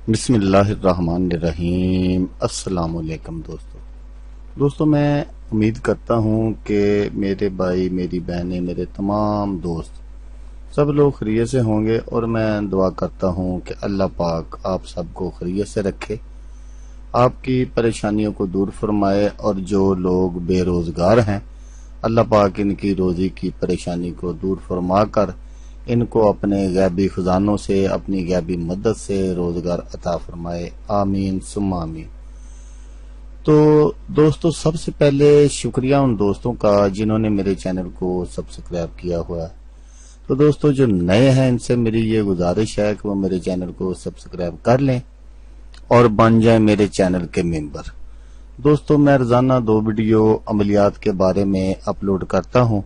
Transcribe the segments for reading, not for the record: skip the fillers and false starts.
بسم اللہ الرحمن الرحیم۔ السلام علیکم دوستو میں امید کرتا ہوں کہ میرے بھائی، میری بہنیں، میرے تمام دوست سب لوگ خیریت سے ہوں گے، اور میں دعا کرتا ہوں کہ اللہ پاک آپ سب کو خیریت سے رکھے، آپ کی پریشانیوں کو دور فرمائے، اور جو لوگ بے روزگار ہیں اللہ پاک ان کی روزی کی پریشانی کو دور فرما کر ان کو اپنے غیبی خزانوں سے، اپنی غیبی مدد سے روزگار عطا فرمائے، آمین ثم آمین۔ تو دوستو، سب سے پہلے شکریہ ان دوستوں کا جنہوں نے میرے چینل کو سبسکرائب کیا ہوا ہے۔ تو دوستو جو نئے ہیں ان سے میری یہ گزارش ہے کہ وہ میرے چینل کو سبسکرائب کر لیں اور بن جائیں میرے چینل کے ممبر۔ دوستو میں روزانہ 2 ویڈیو عملیات کے بارے میں اپلوڈ کرتا ہوں۔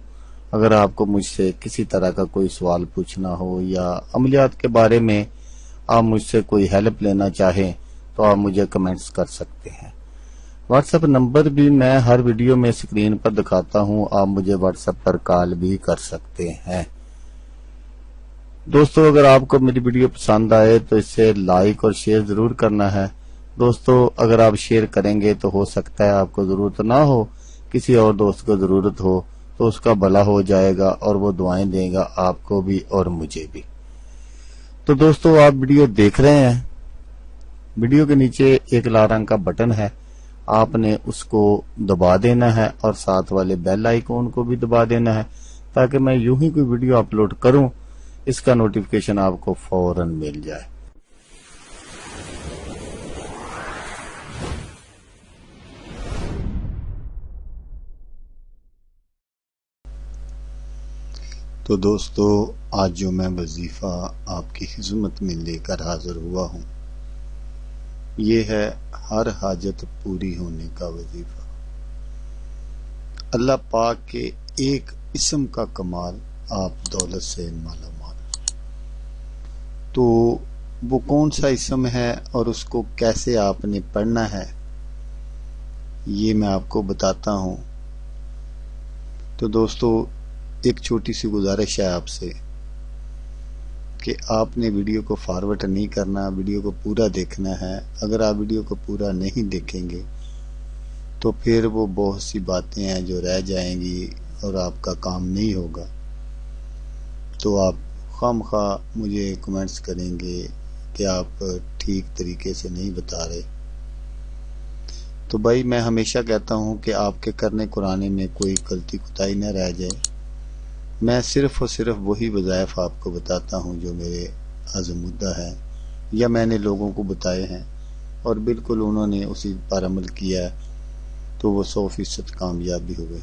اگر آپ کو مجھ سے کسی طرح کا کوئی سوال پوچھنا ہو یا عملیات کے بارے میں آپ مجھ سے کوئی ہیلپ لینا چاہیں تو آپ مجھے کمنٹس کر سکتے ہیں۔ واٹس ایپ نمبر بھی میں ہر ویڈیو میں اسکرین پر دکھاتا ہوں، آپ مجھے واٹس ایپ پر کال بھی کر سکتے ہیں۔ دوستو اگر آپ کو میری ویڈیو پسند آئے تو اسے لائک اور شیئر ضرور کرنا ہے۔ دوستو اگر آپ شیئر کریں گے تو ہو سکتا ہے آپ کو ضرورت نہ ہو، کسی اور دوست کو ضرورت ہو تو اس کا بھلا ہو جائے گا اور وہ دعائیں دے گا آپ کو بھی اور مجھے بھی۔ تو دوستو آپ ویڈیو دیکھ رہے ہیں، ویڈیو کے نیچے ایک لال رنگ کا بٹن ہے، آپ نے اس کو دبا دینا ہے اور ساتھ والے بیل آئیکن کو بھی دبا دینا ہے تاکہ میں یوں ہی کوئی ویڈیو اپلوڈ کروں اس کا نوٹیفیکیشن آپ کو فوراً مل جائے۔ تو دوستو آج جو میں وظیفہ آپ کی خدمت میں لے کر حاضر ہوا ہوں یہ ہے ہر حاجت پوری ہونے کا وظیفہ۔ اللہ پاک کے ایک اسم کا کمال، آپ دولت سے مالا مال۔ تو وہ کون سا اسم ہے اور اس کو کیسے آپ نے پڑھنا ہے یہ میں آپ کو بتاتا ہوں۔ تو دوستو ایک چھوٹی سی گزارش ہے آپ سے کہ آپ نے ویڈیو کو فارورڈ نہیں کرنا، ویڈیو کو پورا دیکھنا ہے۔ اگر آپ ویڈیو کو پورا نہیں دیکھیں گے تو پھر وہ بہت سی باتیں ہیں جو رہ جائیں گی اور آپ کا کام نہیں ہوگا۔ تو آپ خواہ مجھے کمنٹس کریں گے کہ آپ ٹھیک طریقے سے نہیں بتا رہے۔ تو بھائی میں ہمیشہ کہتا ہوں کہ آپ کے کرنے قرآن میں کوئی غلطی کوتاہی نہ رہ جائے۔ میں صرف اور صرف وہی وظائف آپ کو بتاتا ہوں جو میرے آزمودہ ہے یا میں نے لوگوں کو بتائے ہیں اور بالکل انہوں نے اسی پر عمل کیا تو وہ 100% کامیاب بھی ہوئے۔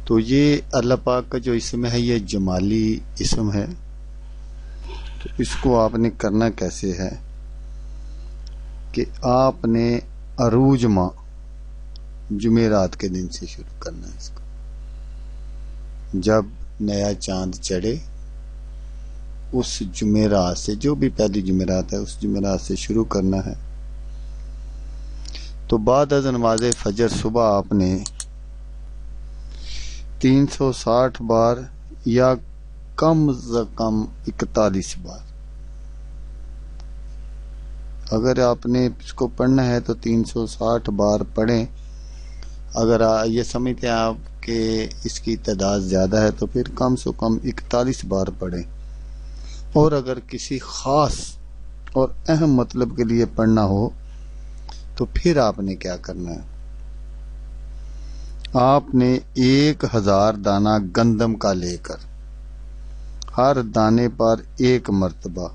تو یہ اللہ پاک کا جو اسم ہے یہ جمالی اسم ہے۔ تو اس کو آپ نے کرنا کیسے ہے کہ آپ نے عروج ماہ جمعرات کے دن سے شروع کرنا ہے۔ اس کو جب نیا چاند چڑھے اس جمعرات سے، جو بھی پہلی جمعرات ہے اس جمعرات سے شروع کرنا ہے۔ تو بعد از نماز فجر صبح آپ نے 360 بار یا کم از کم 41 بار، اگر آپ نے اس کو پڑھنا ہے تو 360 بار پڑھیں۔ اگر یہ سمجھتے ہیں آپ کہ اس کی تعداد زیادہ ہے تو پھر کم سے کم 41 بار پڑھیں۔ اور اگر کسی خاص اور اہم مطلب کے لیے پڑھنا ہو تو پھر آپ نے کیا کرنا ہے، آپ نے 1000 دانہ گندم کا لے کر ہر دانے پر 1 مرتبہ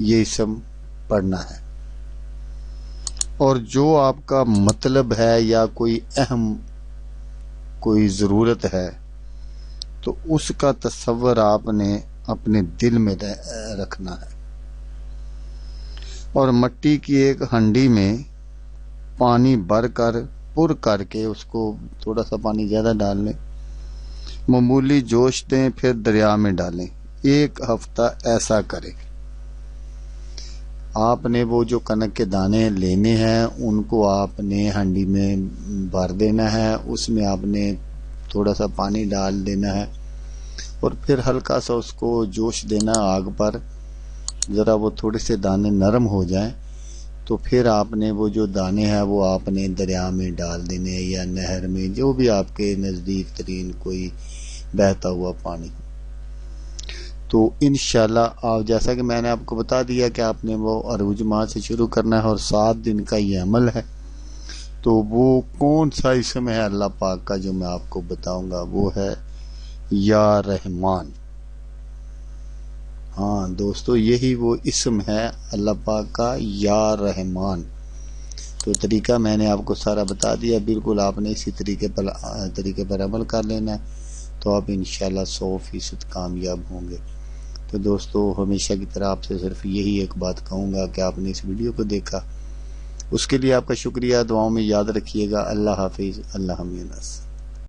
یہ اسم پڑھنا ہے، اور جو آپ کا مطلب ہے یا کوئی اہم کوئی ضرورت ہے تو اس کا تصور آپ نے اپنے دل میں رکھنا ہے، اور مٹی کی ایک ہنڈی میں پانی بھر کر پر کر کے اس کو تھوڑا سا پانی زیادہ ڈال لیں، معمولی جوش دیں، پھر دریا میں ڈالیں۔ 1 ہفتہ ایسا کریں۔ آپ نے وہ جو کنک کے دانے لینے ہیں ان کو آپ نے ہنڈی میں بھر دینا ہے، اس میں آپ نے تھوڑا سا پانی ڈال دینا ہے اور پھر ہلکا سا اس کو جوش دینا آگ پر، ذرا وہ تھوڑے سے دانے نرم ہو جائیں تو پھر آپ نے وہ جو دانے ہیں وہ آپ نے دریا میں ڈال دینے یا نہر میں، جو بھی آپ کے نزدیک ترین کوئی بہتا ہوا پانی۔ تو انشاءاللہ آپ، جیسا کہ میں نے آپ کو بتا دیا کہ آپ نے وہ عروج ماہ سے شروع کرنا ہے اور 7 دن کا یہ عمل ہے۔ تو وہ کون سا اسم ہے اللہ پاک کا جو میں آپ کو بتاؤں گا، وہ ہے یا رحمان۔ ہاں دوستو، یہی وہ اسم ہے اللہ پاک کا، یا رحمان۔ تو طریقہ میں نے آپ کو سارا بتا دیا، بالکل آپ نے اسی طریقے پر عمل کر لینا ہے، تو آپ انشاءاللہ 100% کامیاب ہوں گے۔ تو دوستو، ہمیشہ کی طرح آپ سے صرف یہی ایک بات کہوں گا کہ آپ نے اس ویڈیو کو دیکھا، اس کے لیے آپ کا شکریہ، دعاؤں میں یاد رکھیے گا۔ اللہ حافظ، اللہ حافظ۔